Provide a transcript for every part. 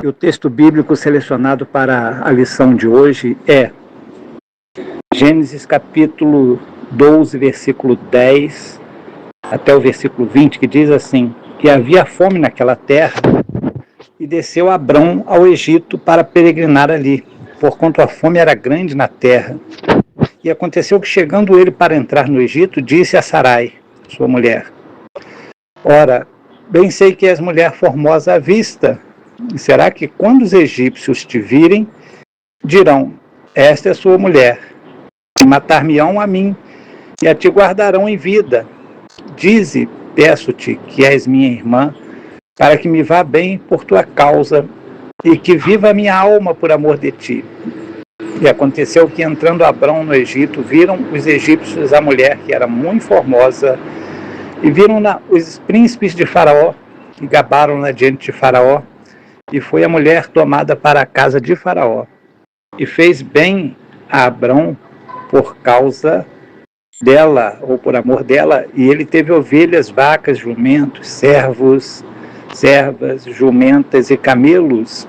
E o texto bíblico selecionado para a lição de hoje é Gênesis capítulo 12, versículo 10 até o versículo 20, que diz assim: que havia fome naquela terra, e desceu Abrão ao Egito para peregrinar ali, porquanto a fome era grande na terra. E aconteceu que, chegando ele para entrar no Egito, disse a Sarai, sua mulher: ora, bem sei que és mulher formosa à vista, e será que quando os egípcios te virem, dirão: esta é sua mulher, e matar-me-ão a mim, e a te guardarão em vida. Dize, peço-te, que és minha irmã, para que me vá bem por tua causa, e que viva a minha alma por amor de ti. E aconteceu que, entrando Abrão no Egito, viram os egípcios a mulher, que era muito formosa, e viram-na os príncipes de Faraó, e gabaram-na diante de Faraó, e foi a mulher tomada para a casa de Faraó. E fez bem a Abrão por causa dela, ou por amor dela, e ele teve ovelhas, vacas, jumentos, servos, servas, jumentas e camelos.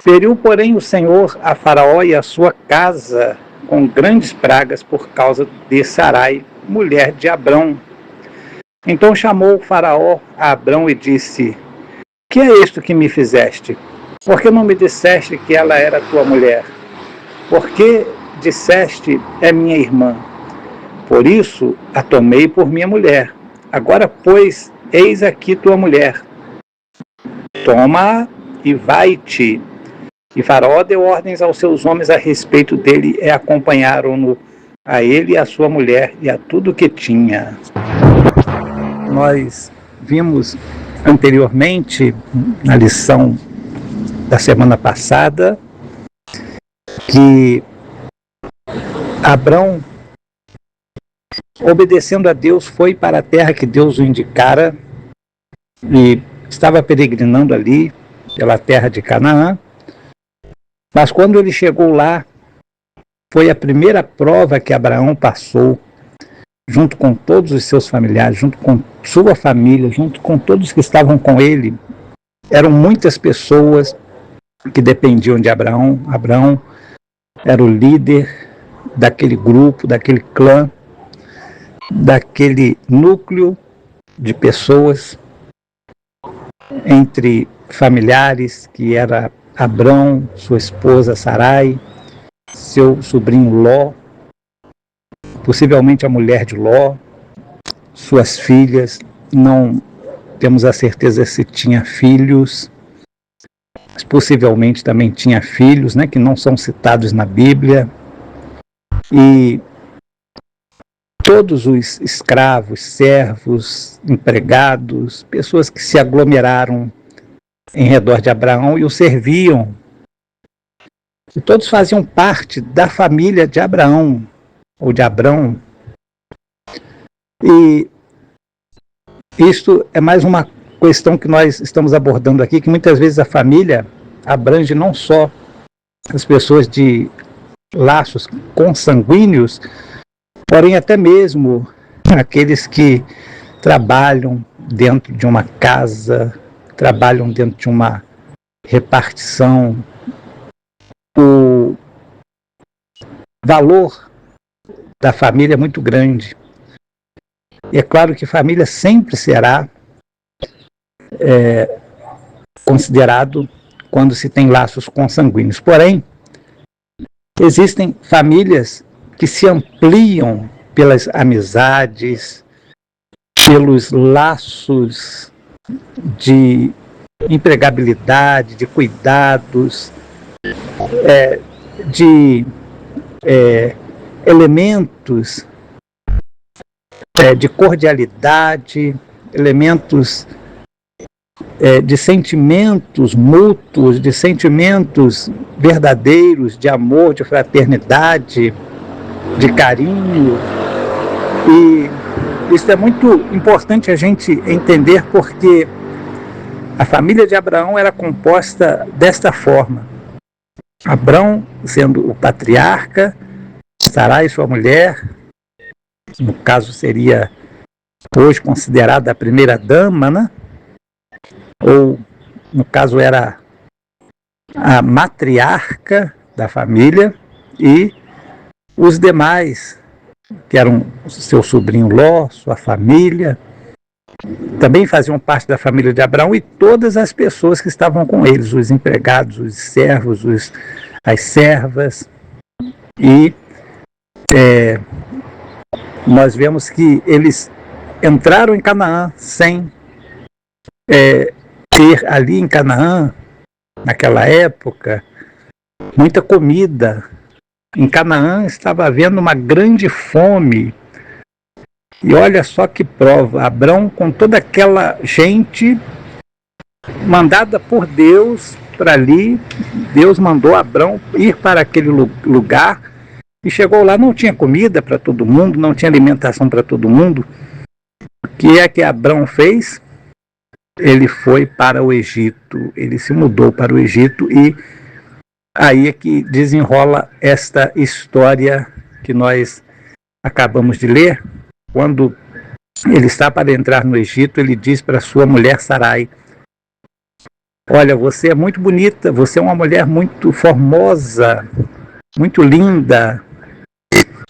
Feriu, porém, o Senhor a Faraó e a sua casa com grandes pragas por causa de Sarai, mulher de Abrão. Então chamou o Faraó a Abrão e disse: que é isto que me fizeste? Por que não me disseste que ela era tua mulher? Por que disseste: é minha irmã? Por isso a tomei por minha mulher. Agora, pois, eis aqui tua mulher. Toma-a e vai-te. E Faraó deu ordens aos seus homens a respeito dele, e acompanharam-no, a ele e a sua mulher, e a tudo que tinha. Nós vimos anteriormente, na lição da semana passada, que Abrão, obedecendo a Deus, foi para a terra que Deus o indicara, e estava peregrinando ali, pela terra de Canaã. Mas quando ele chegou lá, foi a primeira prova que Abraão passou, junto com todos os seus familiares, junto com sua família, junto com todos que estavam com ele. Eram muitas pessoas que dependiam de Abraão. Abraão era o líder daquele grupo, daquele clã, daquele núcleo de pessoas, entre familiares, que era Abrão, sua esposa Sarai, seu sobrinho Ló, possivelmente a mulher de Ló, suas filhas. Não temos a certeza se tinha filhos, mas possivelmente também tinha filhos, né, que não são citados na Bíblia. E todos os escravos, servos, empregados, pessoas que se aglomeraram em redor de Abraão e o serviam. E todos faziam parte da família de Abraão, ou de Abrão. E isto é mais uma questão que nós estamos abordando aqui, que muitas vezes a família abrange não só as pessoas de laços consanguíneos, porém até mesmo aqueles que trabalham dentro de uma casa, trabalham dentro de uma repartição. O valor da família é muito grande. E é claro que família sempre será considerado quando se tem laços consanguíneos. Porém, existem famílias que se ampliam pelas amizades, pelos laços de empregabilidade, de cuidados, de elementos de cordialidade, elementos de sentimentos mútuos, de sentimentos verdadeiros, de amor, de fraternidade, de carinho. E isso é muito importante a gente entender, porque a família de Abraão era composta desta forma. Abrão sendo o patriarca, Sarai sua mulher, no caso seria hoje considerada a primeira dama, né? Ou no caso era a matriarca da família e os demais, que eram seu sobrinho Ló, sua família, também faziam parte da família de Abraão, e todas as pessoas que estavam com eles, os empregados, os servos, as servas. E nós vemos que eles entraram em Canaã sem ter ali em Canaã, naquela época, muita comida. Em Canaã estava havendo uma grande fome. E olha só que prova, Abrão, com toda aquela gente mandada por Deus para ali, Deus mandou Abrão ir para aquele lugar, e chegou lá, não tinha comida para todo mundo, não tinha alimentação para todo mundo. O que é que Abrão fez? Ele foi para o Egito, ele se mudou para o Egito, e aí é que desenrola esta história que nós acabamos de ler. Quando ele está para entrar no Egito, ele diz para sua mulher Sarai: olha, você é muito bonita, você é uma mulher muito formosa, muito linda,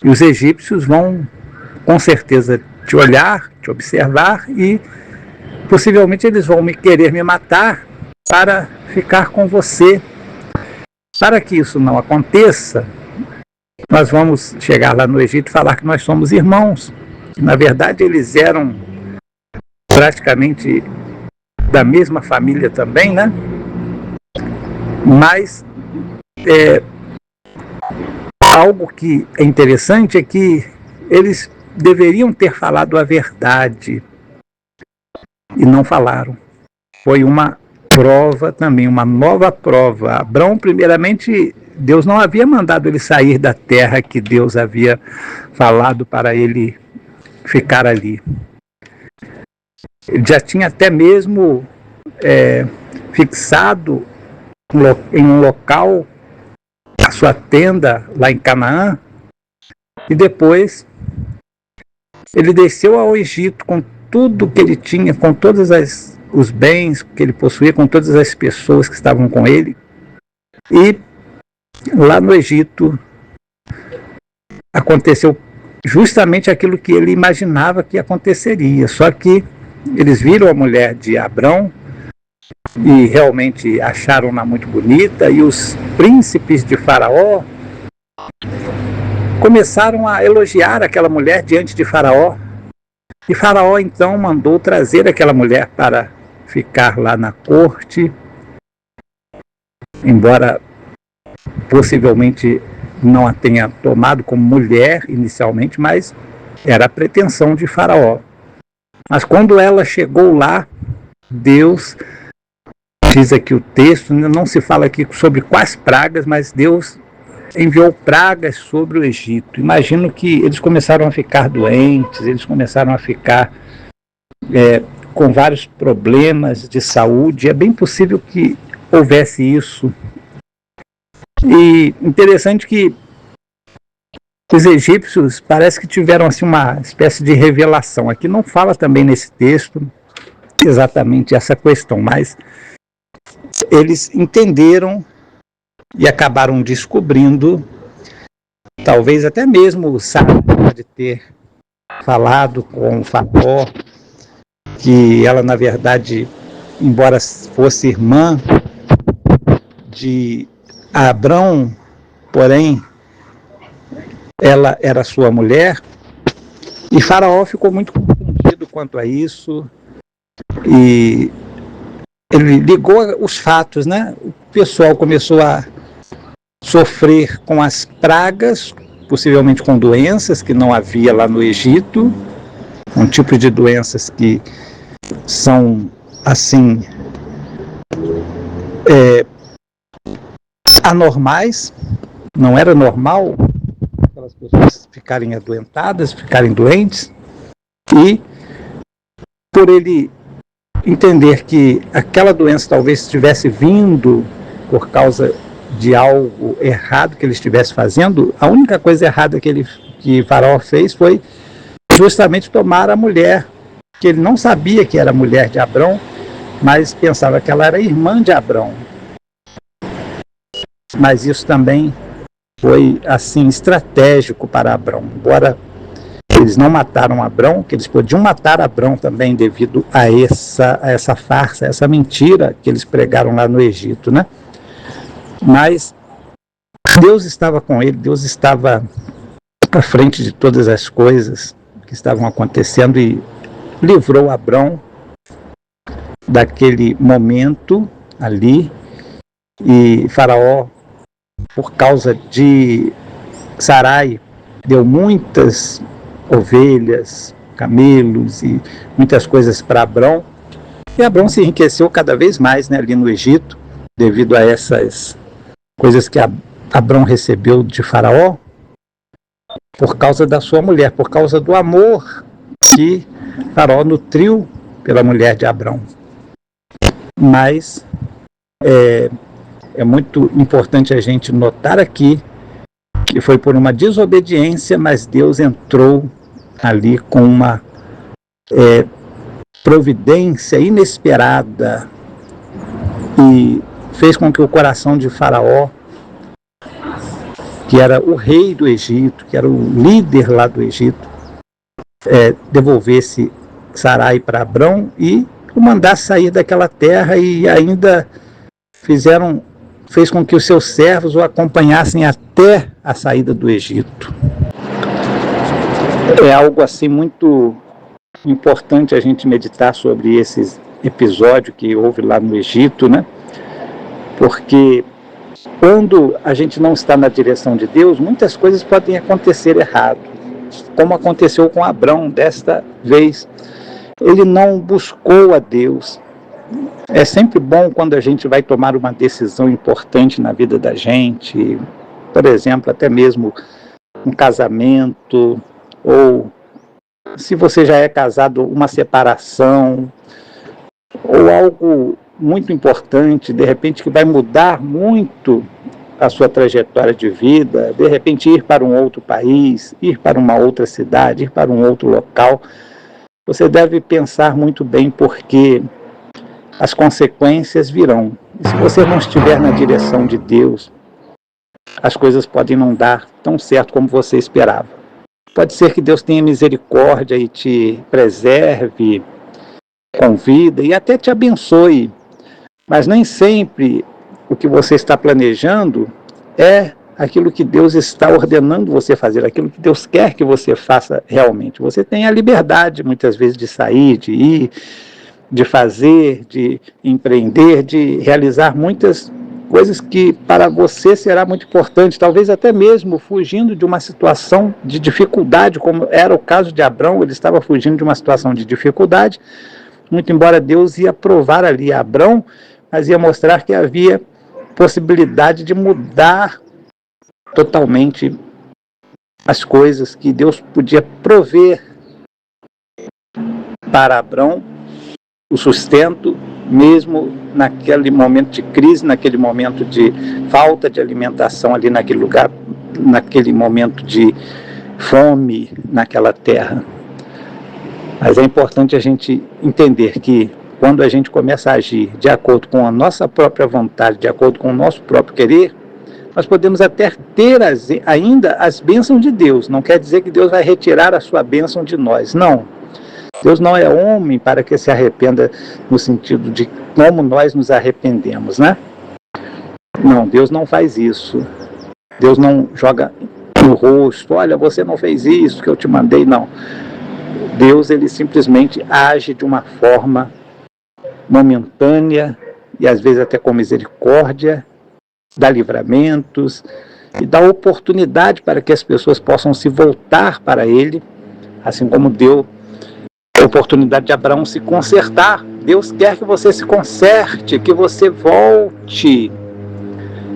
e os egípcios vão com certeza te olhar, te observar, e possivelmente eles vão querer me matar para ficar com você. Para que isso não aconteça, nós vamos chegar lá no Egito e falar que nós somos irmãos. Na verdade, eles eram praticamente da mesma família também, né? Mas algo que é interessante é que eles deveriam ter falado a verdade e não falaram. Foi uma prova também, uma nova prova. Abrão, primeiramente, Deus não havia mandado ele sair da terra que Deus havia falado para ele ficar ali. Ele já tinha até mesmo fixado em um local a sua tenda lá em Canaã, e depois ele desceu ao Egito com tudo que ele tinha, com todos os bens que ele possuía, com todas as pessoas que estavam com ele, e lá no Egito aconteceu justamente aquilo que ele imaginava que aconteceria. Só que eles viram a mulher de Abrão e realmente acharam-na muito bonita, e os príncipes de Faraó começaram a elogiar aquela mulher diante de Faraó. E Faraó então mandou trazer aquela mulher para ficar lá na corte, embora possivelmente não a tenha tomado como mulher inicialmente, mas era a pretensão de Faraó. Mas quando ela chegou lá, Deus, diz aqui o texto, não se fala aqui sobre quais pragas, mas Deus enviou pragas sobre o Egito. Imagino que eles começaram a ficar doentes, eles começaram a ficar com vários problemas de saúde. É bem possível que houvesse isso. E interessante que os egípcios parece que tiveram assim uma espécie de revelação. Aqui não fala também nesse texto exatamente essa questão, mas eles entenderam e acabaram descobrindo, talvez até mesmo Sara pode ter falado com o Faraó, que ela na verdade, embora fosse irmã de Abrão, porém ela era sua mulher, e Faraó ficou muito confundido quanto a isso, e ele ligou os fatos, né? O pessoal começou a sofrer com as pragas, possivelmente com doenças que não havia lá no Egito, um tipo de doenças que são assim anormais. Não era normal aquelas pessoas ficarem adoentadas, ficarem doentes, e por ele entender que aquela doença talvez estivesse vindo por causa de algo errado que ele estivesse fazendo, a única coisa errada que Faraó fez foi justamente tomar a mulher, que ele não sabia que era mulher de Abrão, mas pensava que ela era irmã de Abrão. mas isso também foi assim estratégico para Abrão. Embora eles não mataram Abrão, que eles podiam matar Abrão também devido a essa farsa, essa mentira que eles pregaram lá no Egito, né? Mas Deus estava com ele, Deus estava à frente de todas as coisas que estavam acontecendo e livrou Abrão daquele momento ali. E Faraó, por causa de Sarai, deu muitas ovelhas, camelos e muitas coisas para Abrão. E Abrão se enriqueceu cada vez mais, né, ali no Egito, devido a essas coisas que Abrão recebeu de Faraó, por causa da sua mulher, por causa do amor que Faraó nutriu pela mulher de Abrão. Mas é muito importante a gente notar aqui que foi por uma desobediência, mas Deus entrou ali com uma providência inesperada e fez com que o coração de Faraó, que era o rei do Egito, que era o líder lá do Egito, devolvesse Sarai para Abrão e o mandasse sair daquela terra, e ainda fez com que os seus servos o acompanhassem até a saída do Egito. É algo assim muito importante a gente meditar sobre esse episódio que houve lá no Egito, né? Porque quando a gente não está na direção de Deus, muitas coisas podem acontecer errado, como aconteceu com Abrão desta vez. Ele não buscou a Deus. É sempre bom quando a gente vai tomar uma decisão importante na vida da gente, por exemplo, até mesmo um casamento, ou se você já é casado, uma separação, ou algo muito importante, de repente que vai mudar muito a sua trajetória de vida, de repente ir para um outro país, ir para uma outra cidade, ir para um outro local. Você deve pensar muito bem, porque as consequências virão. E se você não estiver na direção de Deus, as coisas podem não dar tão certo como você esperava. Pode ser que Deus tenha misericórdia e te preserve com vida e até te abençoe, mas nem sempre o que você está planejando é aquilo que Deus está ordenando você fazer, aquilo que Deus quer que você faça realmente. Você tem a liberdade, muitas vezes, de sair, de ir, de fazer, de empreender, de realizar muitas coisas que para você será muito importante, talvez até mesmo fugindo de uma situação de dificuldade, como era o caso de Abrão. Ele estava fugindo de uma situação de dificuldade, muito embora Deus ia provar ali a Abrão, mas ia mostrar que havia possibilidade de mudar totalmente as coisas, que Deus podia prover para Abrão o sustento, mesmo naquele momento de crise, naquele momento de falta de alimentação ali naquele lugar, naquele momento de fome naquela terra. Mas é importante a gente entender que quando a gente começa a agir de acordo com a nossa própria vontade, de acordo com o nosso próprio querer, nós podemos até ter ainda as bênçãos de Deus. Não quer dizer que Deus vai retirar a sua bênção de nós, não. Deus não é homem para que se arrependa, no sentido de como nós nos arrependemos, né? Não, Deus não faz isso. Deus não joga no rosto, olha, você não fez isso que eu te mandei, não. Deus, ele simplesmente age de uma forma momentânea e às vezes até com misericórdia, dá livramentos e dá oportunidade para que as pessoas possam se voltar para ele, assim como deu a oportunidade de Abraão se consertar. Deus quer que você se conserte, que você volte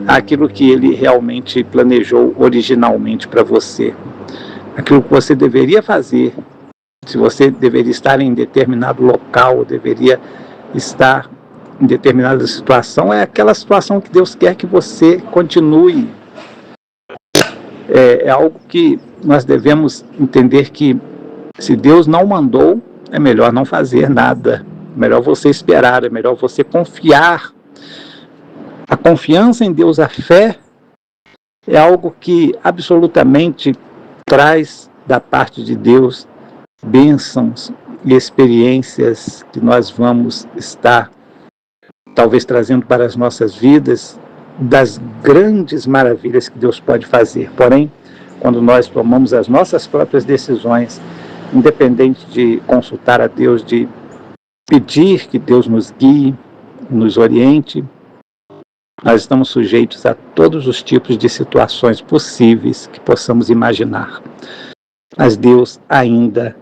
àquilo que ele realmente planejou originalmente para você, aquilo que você deveria fazer. Se você deveria estar em determinado local, deveria estar em determinada situação, é aquela situação que Deus quer que você continue. É algo que nós devemos entender, que se Deus não mandou, é melhor não fazer nada. É melhor você esperar, é melhor você confiar. A confiança em Deus, a fé é algo que absolutamente traz da parte de Deus bênçãos e experiências que nós vamos estar talvez trazendo para as nossas vidas, das grandes maravilhas que Deus pode fazer. Porém, quando nós tomamos as nossas próprias decisões, independente de consultar a Deus, de pedir que Deus nos guie, nos oriente, nós estamos sujeitos a todos os tipos de situações possíveis que possamos imaginar. Mas Deus ainda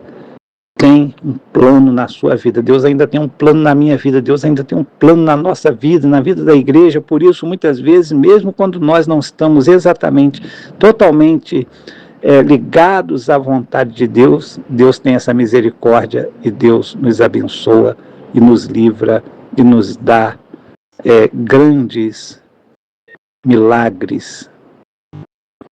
tem um plano na sua vida, Deus ainda tem um plano na minha vida, Deus ainda tem um plano na nossa vida, na vida da igreja. Por isso, muitas vezes, mesmo quando nós não estamos exatamente, totalmente ligados à vontade de Deus, Deus tem essa misericórdia e Deus nos abençoa e nos livra e nos dá grandes milagres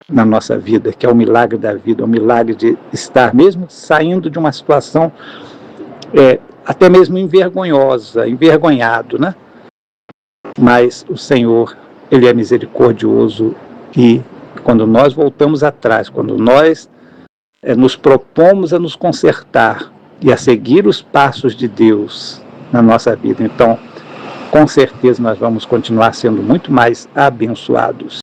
na nossa vida, que é o milagre da vida, o milagre de estar, mesmo saindo de uma situação até mesmo envergonhosa, envergonhado, né? Mas o Senhor, Ele é misericordioso e quando nós voltamos atrás, quando nós nos propomos a nos consertar e a seguir os passos de Deus na nossa vida, então, com certeza nós vamos continuar sendo muito mais abençoados.